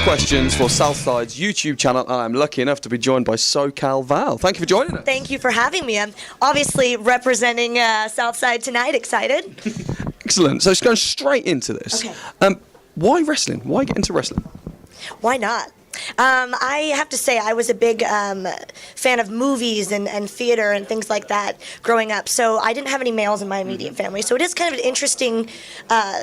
questions for Southside's YouTube channel, and I'm lucky enough to be joined by Cal Val. Thank you for joining us. Thank you for having me. I'm obviously representing Southside tonight. Excited? Excellent. So just going straight into this. Okay. Why wrestling? Why get into wrestling? Why not? I have to say I was a big fan of movies and theater and things like that growing up. So I didn't have any males in my immediate family. So it is kind of an interesting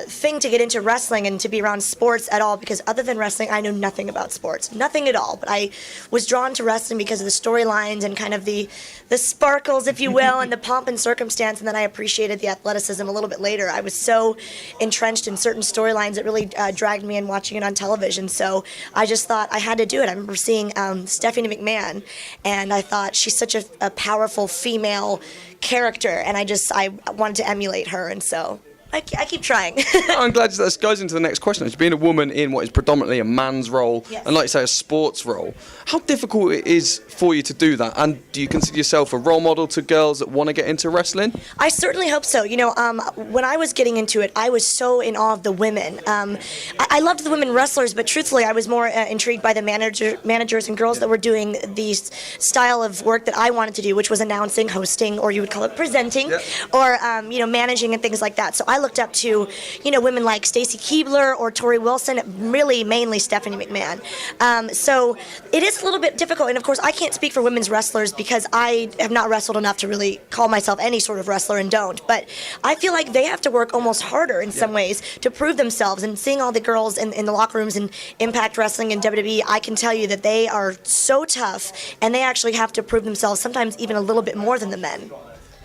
thing to get into wrestling and to be around sports at all, because other than wrestling, I know nothing about sports. Nothing at all. But I was drawn to wrestling because of the storylines and kind of the sparkles, if you will, and the pomp and circumstance. And then I appreciated the athleticism a little bit later. I was so entrenched in certain storylines that really dragged me in watching it on television. So I just thought I had to do it. I remember seeing Stephanie McMahon, and I thought she's such a powerful female character, and I wanted to emulate her, and so I keep trying. I'm glad this goes into the next question. It's being a woman in what is predominantly a man's role, yes, and like you say, a sports role. How difficult it is for you to do that? And do you consider yourself a role model to girls that want to get into wrestling? I certainly hope so. You know, when I was getting into it, I was so in awe of the women. I loved the women wrestlers, but truthfully, I was more intrigued by the managers and girls that were doing the style of work that I wanted to do, which was announcing, hosting, or you would call it presenting, or managing and things like that. So I looked up to, women like Stacy Keibler or Tori Wilson, really mainly Stephanie McMahon. So it is a little bit difficult, and of course I can't speak for women's wrestlers because I have not wrestled enough to really call myself any sort of wrestler and don't, but I feel like they have to work almost harder in some ways to prove themselves, and seeing all the girls in the locker rooms in Impact Wrestling and WWE, I can tell you that they are so tough, and they actually have to prove themselves sometimes even a little bit more than the men.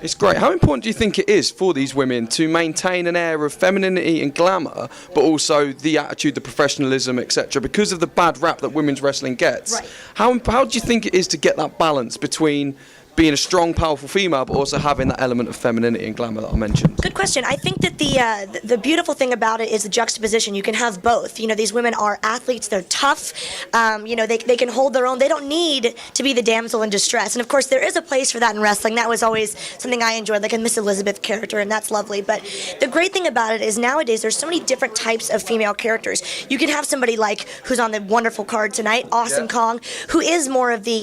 It's great. How important do you think it is for these women to maintain an air of femininity and glamour, but also the attitude, the professionalism, etc., because of the bad rap that women's wrestling gets? Right. How do you think it is to get that balance between being a strong, powerful female, but also having that element of femininity and glamour that I mentioned? Good question. I think that the beautiful thing about it is the juxtaposition. You can have both. These women are athletes. They're tough. They can hold their own. They don't need to be the damsel in distress. And of course, there is a place for that in wrestling. That was always something I enjoyed, like a Miss Elizabeth character, and that's lovely. But the great thing about it is nowadays there's so many different types of female characters. You can have somebody like who's on the wonderful card tonight, Awesome Kong, who is more of the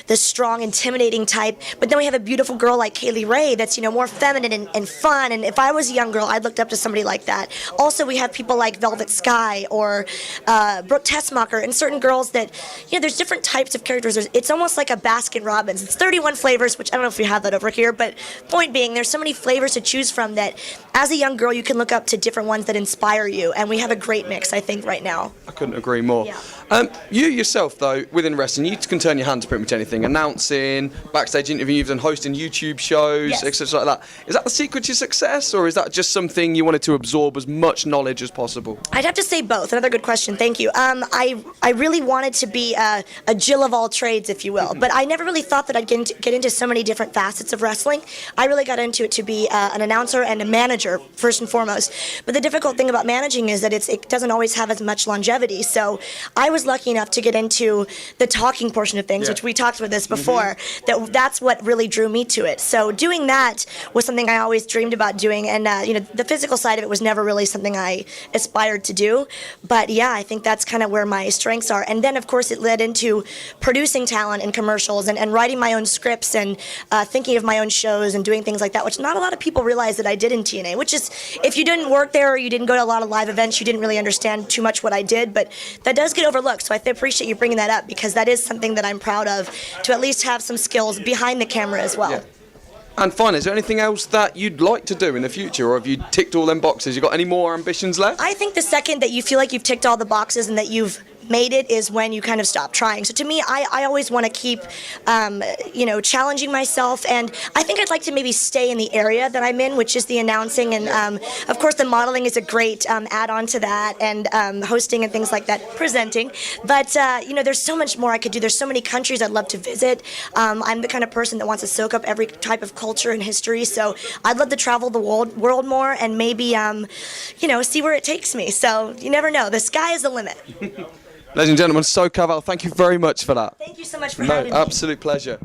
the strong, intimidating type. But then we have a beautiful girl like Kaylee Ray that's more feminine and fun. And if I was a young girl, I'd looked up to somebody like that. Also, we have people like Velvet Sky or Brooke Tessmacher, and certain girls that there's different types of characters. It's almost like a Baskin Robbins. It's 31 flavors, which I don't know if you have that over here, but point being, there's so many flavors to choose from that as a young girl you can look up to different ones that inspire you, and we have a great mix, I think, right now. I couldn't agree more. Yeah. You yourself, though, within wrestling, you can turn your hand to pretty much anything. Announcing, backstage interviews, and hosting YouTube shows, yes, etc. like that. Is that the secret to success, or is that just something you wanted to absorb as much knowledge as possible? I'd have to say both. Another good question. Thank you. I really wanted to be a Jill of all trades, if you will, but I never really thought that I'd get into so many different facets of wrestling. I really got into it to be an announcer and a manager, first and foremost. But the difficult thing about managing is that it doesn't always have as much longevity. So I was lucky enough to get into the talking portion of things, which we talked about this before, that's what really drew me to it. So doing that was something I always dreamed about doing, and the physical side of it was never really something I aspired to do. But yeah, I think that's kind of where my strengths are. And then of course it led into producing talent and commercials and writing my own scripts and thinking of my own shows and doing things like that, which not a lot of people realize that I did in TNA, which is, if you didn't work there or you didn't go to a lot of live events, you didn't really understand too much what I did, but that does get overlooked. So I appreciate you bringing that up, because that is something that I'm proud of, to at least have some skills behind the camera as well. Yeah. And finally, is there anything else that you'd like to do in the future, or have you ticked all them boxes? You got any more ambitions left? I think the second that you feel like you've ticked all the boxes and that you've made it is when you kind of stop trying. So to me, I always want to keep, challenging myself, and I think I'd like to maybe stay in the area that I'm in, which is the announcing, and of course the modeling is a great add-on to that, and hosting and things like that, presenting. But there's so much more I could do. There's so many countries I'd love to visit. I'm the kind of person that wants to soak up every type of culture and history, so I'd love to travel the world more and maybe, see where it takes me. So you never know. The sky is the limit. Ladies and gentlemen, Cal Val, thank you very much for that. Thank you so much for having me. Absolute pleasure.